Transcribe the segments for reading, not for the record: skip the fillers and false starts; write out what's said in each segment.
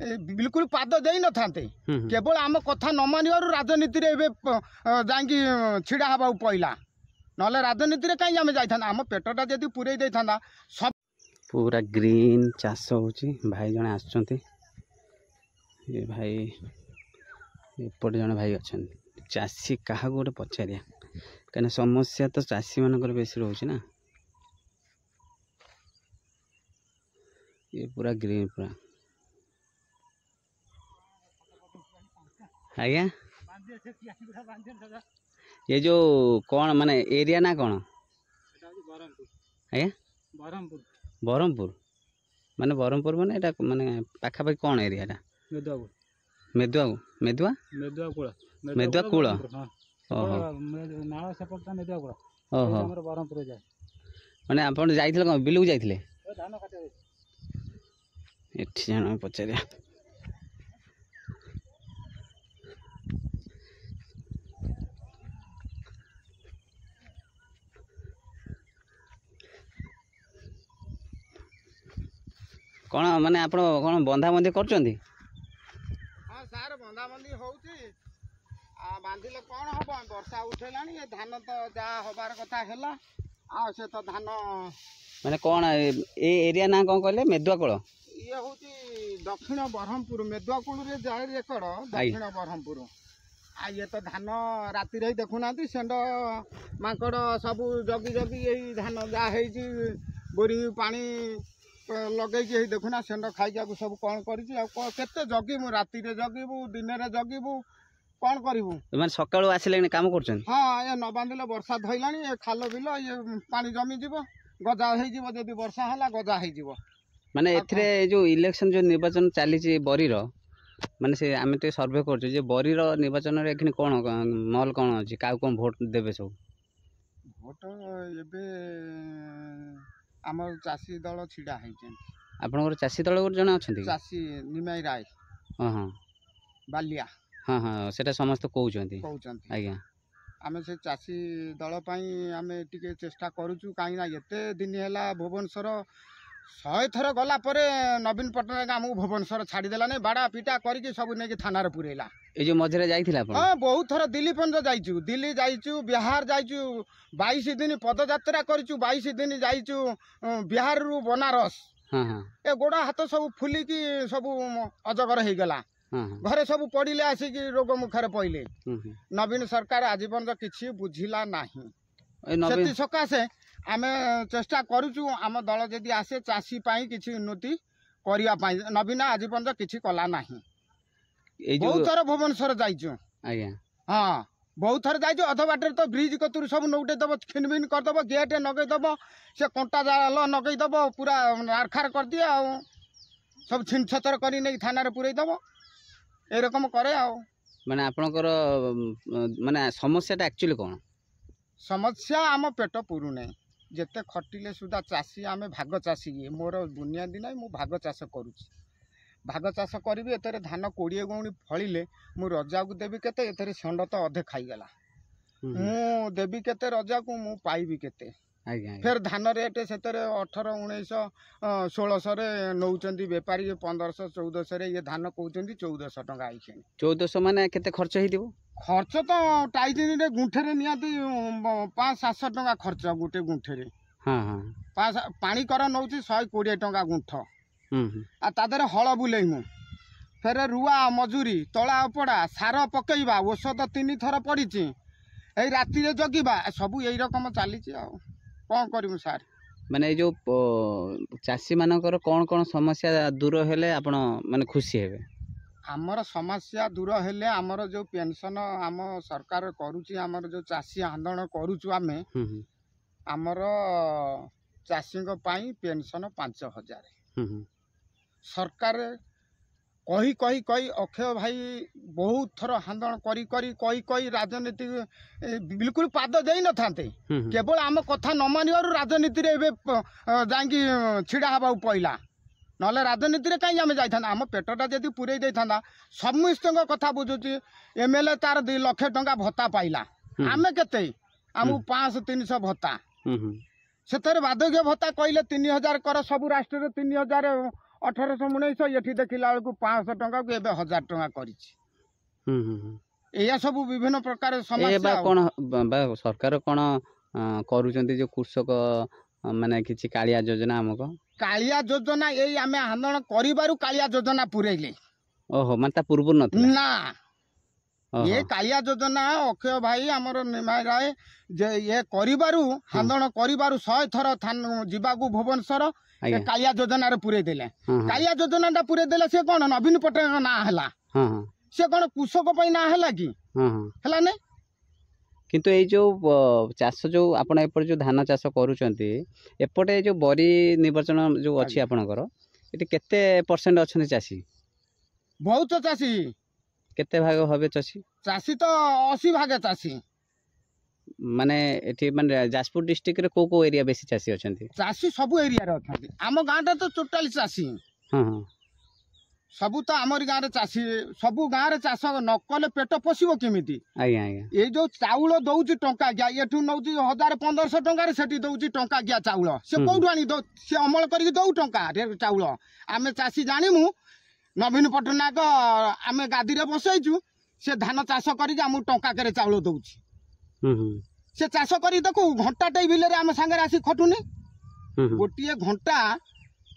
बिल्कुल पाद दे न था केवल आम कथा न मान राजनीति जा छिड़ा हवा पड़ा ना राजनीति कहीं आम जाता आम पेटा जदि पूरे दे था सब पूरा ग्रीन चाष होची भाई जने आछंती ये भाई एपटे जने भाई अच्छा चाषी क्या गोटे पचारिया कहीं समस्या तो चाषी मानकर बेसी रोचे ना ये पूरा ग्रीन पूरा आज्ञा ये जो कौन माने एरिया ना कौन आज्ञा बरहमपुर माने बरहमपुर माने एटा माने पाखापाखि कौन एरिया मेदुआ मेदुआ मेदुआ कूल ओहो माने आप जाइथिले कौन बिलू जाइथिले एठी जण पचारिया कौन माने आप कौन बंधाबंधी करछंती हाँ सार बंधाबंधी होउची आ बांधिले कौन हम वर्षा उठेलानी ये धान तो जा हबार कथा हैला आ से तो धान माने कौन ए एरिया ना कौन कहले मेदुआ कोल ये होची दक्षिण बरहमपुर मेदुआ कोल रे जाय एकड़ दक्षिण बरहमपुर आ ये तो धान राति रे देखुना सेंड माकड़ सब जगी जगी यही धान जा हेची बोरी पानी लगे देखुना सेंड खाई सब कौन करते जगिबू राति जगिबू दिन में जगिबू कौन करूँ मैंने सकाळु आसिले काम कर हाँ ये न बांधिले वर्षा धरला ये खाल बिल ये पानी जमीज गजा हो वर्षा है गजा हो माने एथिरे जो इलेक्शन जो निर्वाचन चली बरीर माने से आम तो सर्वे कर बरीर निर्वाचन रे कौन महल कौन अच्छी क्या कौन भोट देवे सब भोट एबे आमर चाषी दल छिड़ा आपनकर चाषी दल जन अच्छा चाषी निमाई राय हाँ हाँ बालिया हाँ हाँ सेटा समस्त कहते आज्ञा आम से चाषी दल आम टे चेष्टा करुचु कहीं एते दिन है भुवनेश्वर 100 थर गला परे नवीन पट्टनायक आमको भुवनेश्वर छाड़देला नहीं बाड़ा पिटा करके सब नहीं थाना पुरेला ये जो मझे जाइथिला हाँ बहुत थर दिल्ली पंज जाइचु दिल्ली जाइचु बिहार जाइचु 22 दिन पदयात्रा करिचु 22 दिन जाइचु बिहार रु बनारस हाँ हाँ ए गोड़ा हाथ सब फुलिकी सब अजगर हो गला घरे सब पड़े आसिक रोग मुखार पड़े नवीन सरकार आज पर्यंत किसी बुझिला नहीं सकाशे आम चेष्टा करुचु आम दल जदि आसे चाषी किसी उन्नति करने नवीन आज पर्यंत किसी कला ना बहुत थर भुवनेश्वर जाइचु हाँ बहुत थर जाइचु अध बाटर तो ब्रिज कतुर सब नौटेदब खिनबिन करदेव गेट नगेदेव से कंटा जाल नगेदेव पूरा आरखार कर दिए आ सब छिन छतर कर थाना पुरेदेव ए रकम करे आ माने आपनकर माने समस्याटा एक्चुअली कौन समस्या आम पेट पुरु नहीं जिते खटिले सुधा चाषी आम भाग चाषी मोर बुनियादी ना मु भाग चाष करुँच भाग चाष करी एतर धान 20 गौणी फलिले मु रजा को देवी केते एतर षंड तो अधे खाईगला मु देवी केते रजा को मु पाइबी केते फिर धान रेट से 18 19 1600 रे नौचंदी व्यापारी 1500 1400 ये धान कहते 1400 टका आई 1400 माने केते खर्च हेदिबो खर्च तो टाइजिन रे गुंठे रे नियाती 500-700 टका खर्च गुटे गुंठे रे हां हां पानी कर नौची 120 टका गुंठ आ तादरे हल बुलेइमु फिर रुआ मजूरी तला उपड़ा सार पकेइबा औषध 3 थर पड़ीची ए राति रे जगिबा सब यही रकम चली कौन करूँ सार माने जो चाषी मानकर कौन कौन समस्या दूर हेले आपण माने खुशी हेबे आमर समस्या दूर हेले आमर जो पेंशन आम सरकार करुची आमर जो चाषी आंदोलन करुचु आमे आमर चाषी पेंशन 5000 सरकार कही कही कही अक्षय भाई बहुत थर आंदोलन करी करी कही कही राजनीति बिल्कुल पाद दे न था केवल आम कथा न मान राजनीति जा छिड़ा हवा पड़ा ना राजनीति कहीं आम जाता आम पेटा जदि पूरे दे था समस्त कथा बुझुची एमएलए तार 2 लाख टंका भत्ता पाइला आम केते आमको 500-300 भत्ता से बार्धक्य भत्ता कहले 3000 कर सब राष्ट्र 3000 1800-1900 ଏଠି ଦେଖିଲା ବେଳକୁ 500 ଟଙ୍କାକୁ ଏବେ 1000 ଟଙ୍କା କରିଛି। ଏଇଆ ସବୁ ବିଭିନ୍ନ ପ୍ରକାର ସମସ୍ୟା। କଣ ସରକାର କଣ କରୁଛନ୍ତି ଯୋଉ କୃଷକ ମାନେ କିଛି କାଳିଆ ଯୋଜନା ଆମକୁ? କାଳିଆ ଯୋଜନା ଏଇ ଆମେ ଆନ୍ଦୋଳନ କରିବାରୁ କାଳିଆ ଯୋଜନା ପୁରେଇଲେ। ଓହୋ, ମାନେ ତା ପୂର୍ବରୁ ନଥିଲା ନା। ये कालिया योजना अक्षय भाई आमर निमाय राय जे ये करिबारु आंदोलन करिबारु 100 थर जीवाकू भुवनेश्वर कालिया योजना रे पुरे देले। कालिया योजना टा पुरे देले से कोन नवीन पटनायक ना हला से कोन कृषक पई ना हला कि हला ने। किंतु ए जो चाष जो आपण एपर जो धान चाष करूचंती एपटे जो बरी निर्वाचन जो अछि आपनकर एटी केते परसेंट अछन चासी? बहुत चासी। केते भाग हबे चासी? चासी तो 80 भाग चासी। माने एठी माने जाजपुर डिस्ट्रिक्ट रे को एरिया बेसी चासी अछंती? चासी सब एरिया रे अछंती। आम गाँ टा तो टोटल चासी। सबू तो आमरी गाँव चाषी सबू गाँव रे चाष न कले पेट पोषिबो केमिति? आज्ञा आज्ञा ए जो चाउल दउची टंका गया एठू नउची 1000-1500 टंका रे सेठी दउची टंका गया चाउल से कोठू आनी दो से अमल करके दउ टंका रे चाउल। आमे चाषी जानिमु नवीन पटनायक आमे गादी रे बसैचु से धान चाष करके आमु टंका करे चाउल दउची। से चाष करी देखु घंटा टाई बिले रे आमे संगे आसी खटुनी। गोटिए घंटा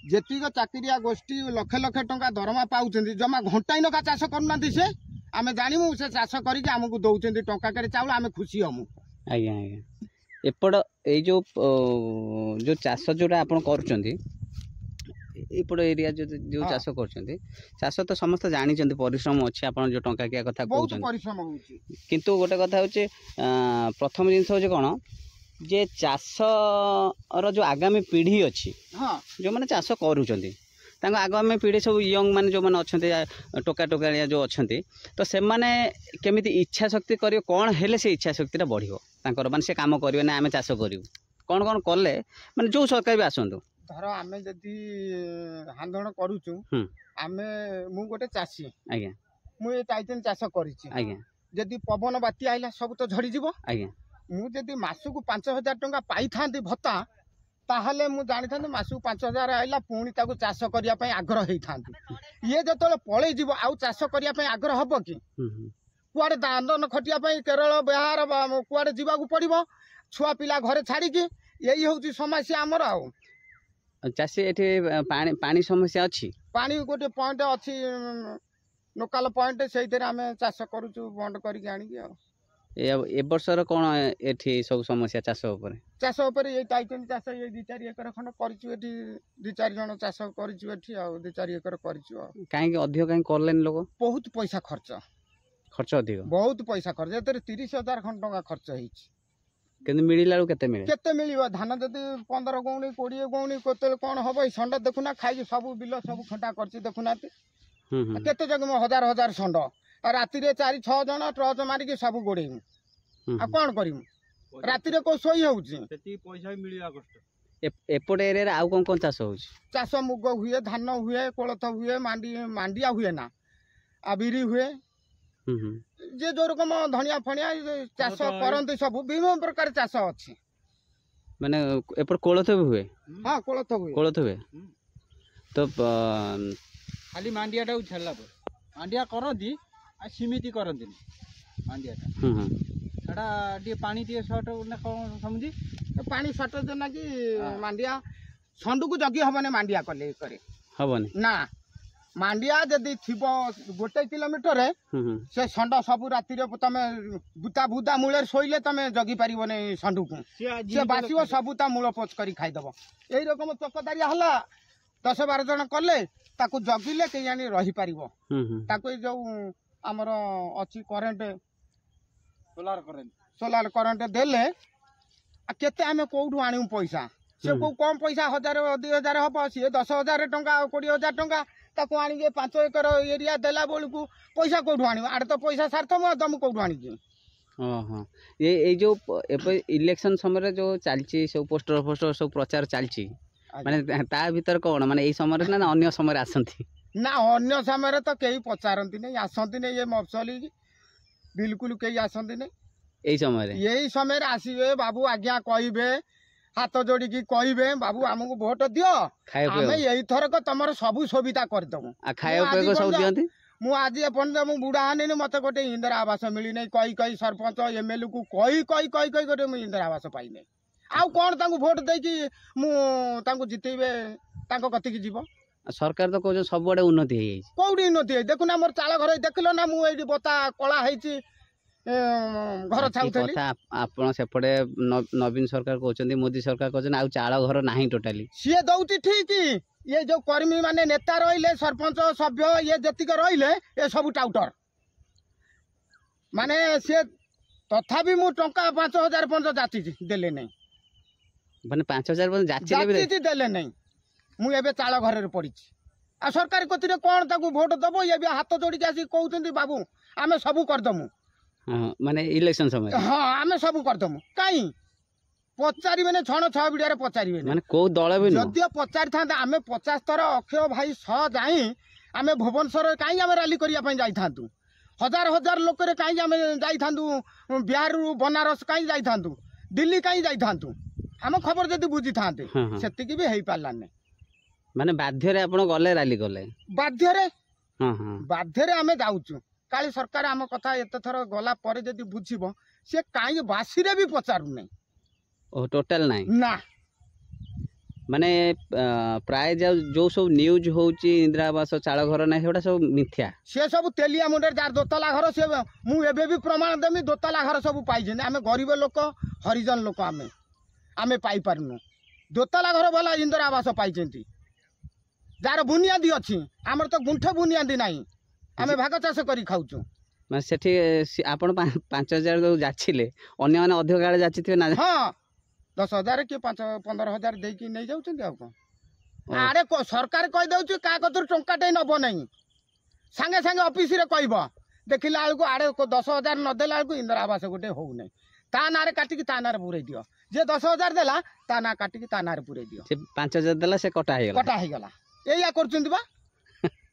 जेतिक चाकरिया गोष्ठी लक्ष लक्ष टंका दरमा पाउछन्ती जमा घंटा इनका चाष करनांती से आमे जानिमु से चाष करके आमको दउछन्ती टंका करे चाउल आमे खुशी हमु। आज्ञा आज्ञा एपड़ ए जो चाष जोरा आपण करूछन्ती एपड़ एरिया जो चाष करूछन्ती चाष तो समस्त जानि छन्ती परिश्रम अछि आपण जो टंका किया कथा बहुत कहउछन्ती परिश्रम होउची। किंतु गोटे कथा होचे प्रथम जिंस होचे कोन जे चाष रो जो आगामी पीढ़ी अछि जो माने चाष करूछन्ती तांको आगामी पीढ़ी सब यंग माने जो माने अछन्ती टोका टोकालिया जो अछन्ती तो से माने केमिति इच्छा शक्ति करियो कोन हेले से इच्छा शक्तिटा बढ़िबो तांकर माने से काम करियो ना आमे चाष करियो कोन कोन करले माने जो सरकार भी आसंतु धर आमे जदी आंदोलन करूछु आमे मु गोटे चासी आज्ञा मु ए टाइटन चाष करिछि आज्ञा जदी पवन बाती आइला सब तो झड़ी जीवो आज्ञा मु जदी मासुकु 5000 टंका पाई थांती भत्ता ताहले मु जानि थांती मासुकु 5000 आइला पुणी ताकु चाष करिया पई आग्रह हेई थांती। ये जतले पळेई जीवो आउ चाष करिया पई आग्रह हबो कि कुआडे आंदोलन खटिया पई केरल बिहार कुआडे जीवाकू पड़िबो छुआ पिला घरे छाड़ी कि यही होउची समस्या हमर। आउ चाषी एठी पानी समस्या अछि? पानी गोटे पॉइंट अछि लोकल पॉइंट सेइतरे आमे चाष करूछु बंद करिक आनी कि। ए वर्षर कोन एठी सब समस्या चाष ऊपर? चाष ऊपर ये टाइटन चाष ये 2-4 एकर खंड करिछु एठी 2-4 जण चाष करिछु एठी आ 2-4 एकर करिछु। काहे कि अधिक काहे करलेन लोग? बहुत पैसा खर्च अधिक बहुत पैसा खर्च एतरे 30,000 खंड टंका खर्च हेछि। केते मिलिला केते मिले? केते मिलिबो धान जदी 15 गौणी 20 गौणी कोते कोन हबो संड देखुना खाइ सब बिल सब खंटा करछि देखुना केते जग में 1000 संड राति रे 4-6 जण ट्रच मारी के सब गोडे आ कोन करिम राति रे को सोई होउछि सेति पैसा मिलिया कष्ट। एपटे एरिया रे आउ कोन चाष होउछि? चाष मुग हुए धान हुए कोलथ हुए मांडिया हुए ना आबिरी हुए जे जो रकम धनिया फनिया चाष करंती सब विभिन्न प्रकार चाष अछि। माने एपर कोलथ भी हुए? हां कोलथ हुए तो खाली मांडिया टा छल्ला पर मांडिया करंती आ सीमिति करंती मांडिया टा छडा डी पानी टी शॉर्ट न कोन समझी पानी शॉर्ट जना कि मांडिया संडू को जगी हबने मांडिया कले करे हबने ना मांडिया जदी थिबो 1 किलोमीटर रे से संड सब राति रे तमे बुता बुदा मूले सोइले तमे जगी परिबो नै संडू को से बासियो सब ता मूल पोच करी खाइ दबो। एई रकम चकदारिया हला 10-12 जण कले ताकू जगिले के यानी रही परिबो ताकू जो हमर अछि करंट सोलार करंट देले आ केते हमें कोठू आनिउ पैसा से को कम पैसा 1000-2000 हबो से 10,000 टंका 20,000 टंका ताकू आनी के 5 एकर एरिया देला बोलकू पैसा कोठू आनिउ आड तो पैसा सार्थ म दम कोठू आनी के। हां ये जो इलेक्शन समय जो चलची सब पोस्टर सब प्रचार चलची माने ता भीतर कोन माने एई समय ना अन्य समय आसंती ना अन्य समय तो केही पचारंती नै आसंती नै ये मफसली बिल्कुल केही आसंती नै यही समय आसीबे बाबू आज्ञा कहिबे हाथ जोड़ी कहबे बाबू आमको भोट दियो आम यहीथरक तुम सब सुविधा करदेमु मु आज एपर्यंत मु बुढ़ा हानि मत गोटे इंदिरा आवास मिली नहीं कही सरपंच एमएलए को कही गोटे मुझे इंदिरा आवास पाई नहीं आउ कौन भोट देकी मु जितेबे कतिक जीव सरकार तो कहते सब आड़े उन्नति कौटी उन्नति देखुना मोर चाल घर देखल ना मुझे बता कला घर छाऊली आपण सेपटे नवीन सरकार कहते मोदी सरकार कहते आउ चाल घर ना टोटाली सी दौची ठीक ये जो कर्मी माने नेता रहिले सरपंच सभ्य ये जतिक रहिले ये सब टाउटर माने से तथापि मु टंका 5000 पर्यंत जाति देले नहीं माने 5000 जाति देले नहीं मु एबे चाल घर पड़ी आ सरकार कतिरे कोन ताकू वोट दबो ये हाथ जोड़ी के आसी कहउतंती बाबू आमे सब कर दमु माने इलेक्शन समय हां आमे सब कर दमु काई पचारि माने छण छ बिडियारे पचारि माने को दळ बे जदि पचारि थांता आमे 50 थर अक्षय भाई 100 जाई आमे भुवनेश्वर काई आमे रैली करिया पई जाई थांतु हजार हजार लोक रे काई आमे जाई थांतु बिहार रु बनारस काई जाई थांतु दिल्ली काई जाई थांतु हम खबर जदि बुझी थांते सेति की भी हेई पाला नै माने बाध्य रे आपण गले रैली गले बाध्य रे हां हां बाध्य रे आमे जाउचु काली सरकार आम कथा एते थर गला परे जदि बुझिबो से काई बासी रे भी पचारु नै ओ टोटल नाही ना माने प्राय जो सब न्यूज होची इंदिरा आवास चाल घर ना सेटा सब मिथ्या से सब तेलिया मुंडे जार दोतला घर से मु एबे भी प्रमाण देमी दोतला घर सब पाई जे आमे गरीब लोक हरिजन लोक आमे पाई परनु दोतला घर वाला इंदिरा आवास पाई जेंती जार बुनियादी अछि हमर तो गुंठ बुनियादी नाही आमे भाग चाष करी खाउचु माने सेठी आपण 5000 जो जाचिले अन्य माने अधिक काळे जाचिथे ना हां 10000 कि 15,000 दे कि नहीं जाउछन आ को आरे को सरकार कहि दउछु का कतुर टंकाटे नबो नहीं संगे संगे ऑफिस रे कहबो देखिला आल को आरे को 10,000 न देला आल को इंदिरा आवास गोटे हो नहीं ता नारे काटी कि ता नारे पुरै दियो जे 10,000 देला ता ना काटी कि ता नारे पुरै दियो से 5000 देला से कटा हे गला एया करचुंदी बा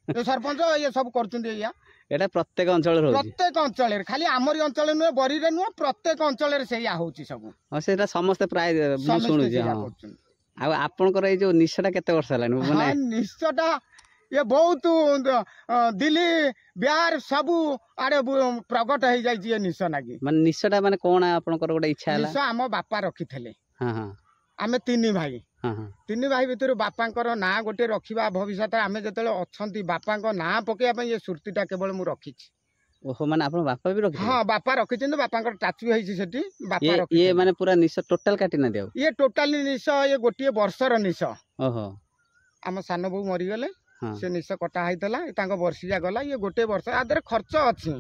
ए सरपंच ये सब करचुंदी एया एटा प्रत्येक अंचल रो प्रत्येक अंचल रे खाली हमरी अंचल नु बरी रे नु प्रत्येक अंचल रे सेया होची सब हां सेटा समस्त प्राय मु सुनु जे हां आ आपन कर ए जो निशटा केते वर्ष हलानी माने हां निशटा ये बहुत दिल्ली बिहार सब आड़े प्रगट हो जाए निश नागी माने निशटा माने कोन आपन कर गोटे इच्छा हला निश हम बापा रखिथले हां हां आमे तीन भाई हां हां तीन भाई भितर बापांकर ना गोटे रखिबा भविष्यत आमे जतले अछंती बापांको ना पकेया पई ये सुरतीटा केवल मु रखिछि ओहो माने आपन बापा भी रखि हां बापा रखिछन बापांकर टाचू हेछि सेठी बापा रखि ये माने पूरा निश टोटल काटी ना दियो ये टोटल निश ये गोटे वर्षर निश ओहो हम सान बहू मरि गेले से निश कटा हैतला तांको वर्षिया गला ये गोटे वर्ष आदर खर्च अछि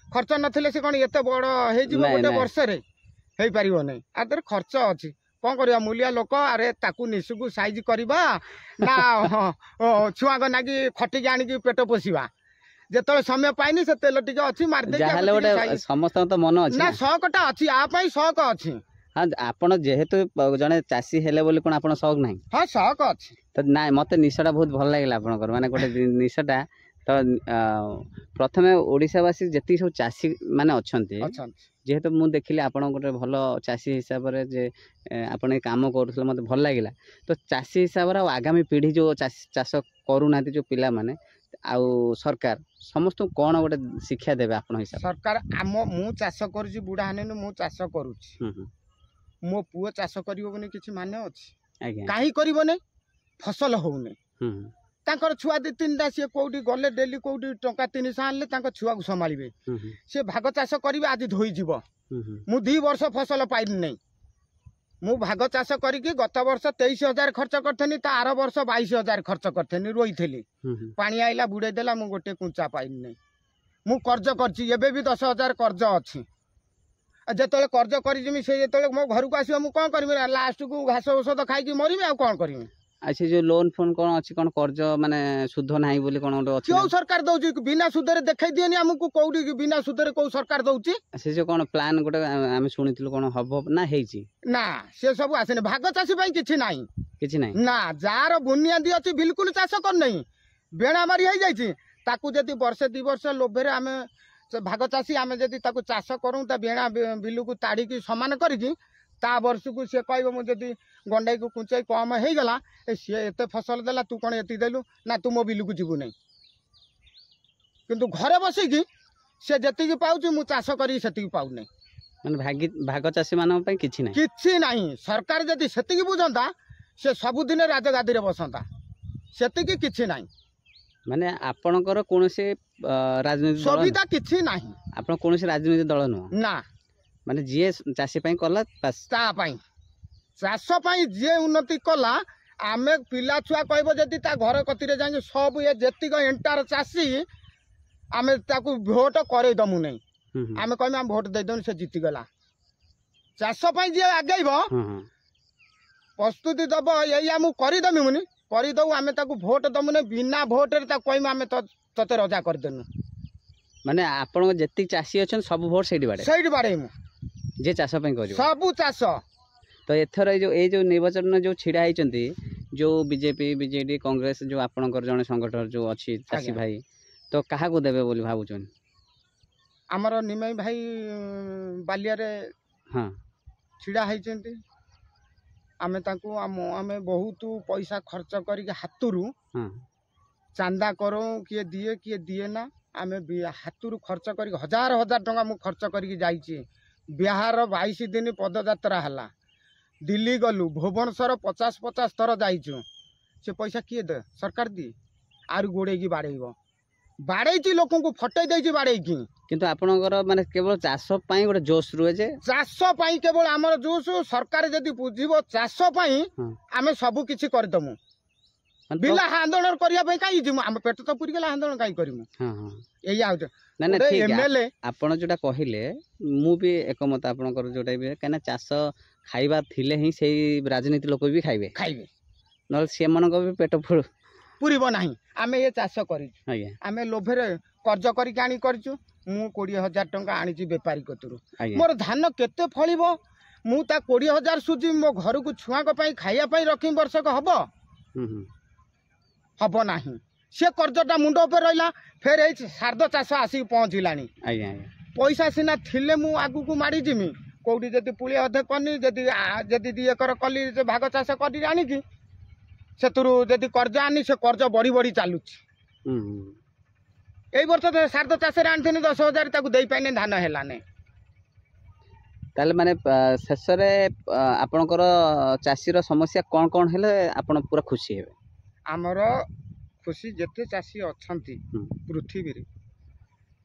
खर्च नथिले से कोन एते बड़ हे जिवो गोटे वर्ष रे हे परिबो नै आदर खर्च अछि कौन करिया मूलिया लोक अरे ताकू निशुकू साइज करवा ना छुआ नागी खटिक आनिकी पेट पोषिबा जेतले समय पाइनी से तेल टिके अछि मार दे जाहले ओटे समस्त तो मन अछि ना शौकटा अछि आ पई शौक अछि हां आपण जेहेतु जने चासी हेले बोली कोन आपण शौक नाही हां शौक अछि त ना मते निशटा बहुत भल लागला आपण कर माने गोटे निशटा तो प्रथमे ओडिसावासी जति सब चासी माने अछंती जेहेतु मु देखिले आपण गोटे भल चासी हिसाब रे जे आपण ए काम करथले मते भल लागिला तो चासी हिसाब रे आगामी पीढ़ी जो चाष करू नाती जो पिला माने आउ सरकार समस्त कोन गोटे शिक्षा देबे आपण हिसाब सरकार मु चाष करूची बुढ़ा हाने मु चाष करूची मो पुओ चाष करिवो बने किछि माने अछि आज्ञा काहे करिवो नै फसल होउनै तांकर छुआ दि तीनटा से कोउटी गले डेली कोउटी टंका 300 आनले तांकर छुआ को संभालिबे से भाग चाष करिवे आज धोई जीवो मु 2 वर्ष फसल पाइल नै मु भाग चाष करिकि गत वर्ष 23,000 खर्च करथनी ता आर वर्ष 22,000 खर्च करथनी रोइथली पानी आइला बुडे देला मु गोटे कुंचा पाइल नै मु कर्ज करछि एबे भी 10,000 कर्ज अछि जेतले कर्ज करि जिमि से जेतले मो घर को आसीबा मु कोन करबे लास्ट को घास औषध खाइ कि मरिमे आ कोन करबे अच्छा जो लोन फोन कौन अच्छी कौन कर्ज माने सुध नाही बोली कौन गोटे क्यों सरकार दउची बिना सुधरे देखाई दियनी हमकु कोउडी बिना सुधरे को सरकार दउची से जो कौन प्लान गोटे आमे सुनिथिलु कौन हबो ना हेची ना से सब आसेने भाग चासी पई किछि नाही ना जार बुनियादी अछि बिल्कुल चाष कर नहीं बेणा मारी हो जाइछि ताकू जति वर्ष 2 वर्ष लोभरे आमे भाग चासी आमे जति ताकू चाष करू ता बेणा बिलु को ताड़ी की समान करिकि ता वर्ष को सी कह मुझे गंडाई को कुंचाई कम हो गला सी एत फसल देला तू कौन एति देलु ना तू मो बिल को जीवु नहीं किंतु घरे बसिकी सी जी पाऊँ मु चाष करी पाऊ नहीं माने भाग चाषी मान किछि नहीं सरकार जदि सेतिकी बुझंता से सबुदिन राजगादी रे बसंता सेतिकी किछि नहीं माने आपणकर कोनोसी राजनीति सुविधा किछि नहीं आपण कोनोसी राजनीति दल न ना माने जे चाषी पई कला ता पई चाष पई जे उन्नति कला आमे पिला छुआ कहबो जदि ता घर कतिरे जाई सब ये जेतिक एंटार चाषी आमे ताकू भोट करे दमु नहीं आमे कहमे हम भोट दे दन से जीति गला चाष पई जे आगैबो प्रस्तुति दब यही आम करदेमी मुनि करदे आम भोट दमु नहीं बिना भोट कहम आम ते रजा करदेनु माने आपण जेति चाषी अच्छा सब भोट से बाड़े जे चाष सबू चाष तो एथर जो निर्वाचन जो छिड़ा होती जो बीजेपी बीजेडी कांग्रेस जो आपणकर जड़े संगठन जो अच्छी चाषी भाई तो क्या देवे बोली भावुन आमर निमाई भाई बालिया हाँ छिड़ा होती आमे ताकू आमे बहुत पैसा खर्च करके हाथरू चांदा करो किए दिए ना आमे हाथरू खर्च कर हजार हजार टंका मु खर्च करके जाइए बिहार 22 दिन पदयात्रा है दिल्ली गलु भुवनेश्वर 50-50 थर जाइचु से पैसा किए दे सरकार दी आर गोड़े बाड़ेब बाड़े लोक को फटई दे बाड़े किंतु आपणकर माने केवल चाष पई गोटे जोश रुए जे चाष पई केवल आमर जोश सरकार जदि बुझिबो चाष पई आमे सब किछि करदमु बिला आंदोलन करिया पई काई जिमु हम पेट तो पुरी गेला आंदोलन काई करिमु हां हां एई आउत ना ना ठीक एमएलए आपण जोटा कहिले मु भी एकमत आपणकर जोटा भी कना चाष खाइबा थिले ही सेही राजनीति लोक भी खाइबे न से मन को भी पेट पुरीब नहीं आमे ये चाष करिछु आमे लोभरे कर्ज करिक आनी करछु मु 20,000 टंका आनी बेपारी कतरू मोर धान केते फलिबो मु ता 20,000 सुजी मो घर को छुआ को पई खाइया पई रखी वर्षक हबो हबो नहीं से कर्जटा मुंड पे रहिला फेर ए शारद चाष आसी पहुँचलानी पैसा सिना थिले मु आगु को मारी जिमी कोडी जदी पुली अधे कनी जदी 2 एकर कली भाग चाष करी आनी की सेतुरु जदी कर्ज आनी से कर्ज बढ़ी बढ़ी चलुची एई वर्ष तो शारद चाष रे आनी 10,000 ताकू देई पाइने धान हेलाने ताले माने शेष रे आपनकर चाषी रो समस्या कोन कोन हेले आपन पूरा खुशी हेबे हमर खुशी जेते चाषी अछंती पृथ्वी रे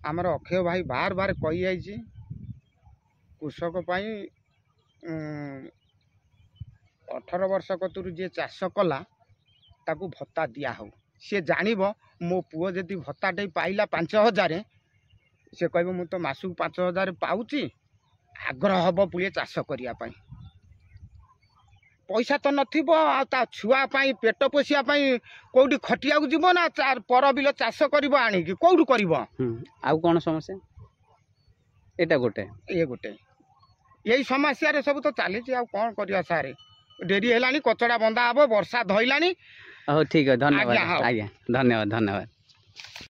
हमर अक्षय भाई बार बार कहि आइची कृषक पई 18 वर्ष कतुरु जे चाष कला ताकू भत्ता दिया हो सी जानिबो मो पुओ जदि भत्ताटे पाइला 5,000 से कहबो मु तो मासु 5,000 पाउची आग्रह हबो पुलिए चाष करिया पई पैसा तो नथिबो आ ता छुआ पई पेट पोसिया पई कोडी खटिया को जीवो ना चार पर बिल चाष करबो आनी कि कोडु करबो आ कोन समस्या एटा गोटे यही समस्या रे सब तो चली आ कोन करिया सारे डेरी हेलानी कचड़ा बंदा हबो वर्षा धइलानी ठीक है धन्यवाद आज्ञा धन्यवाद।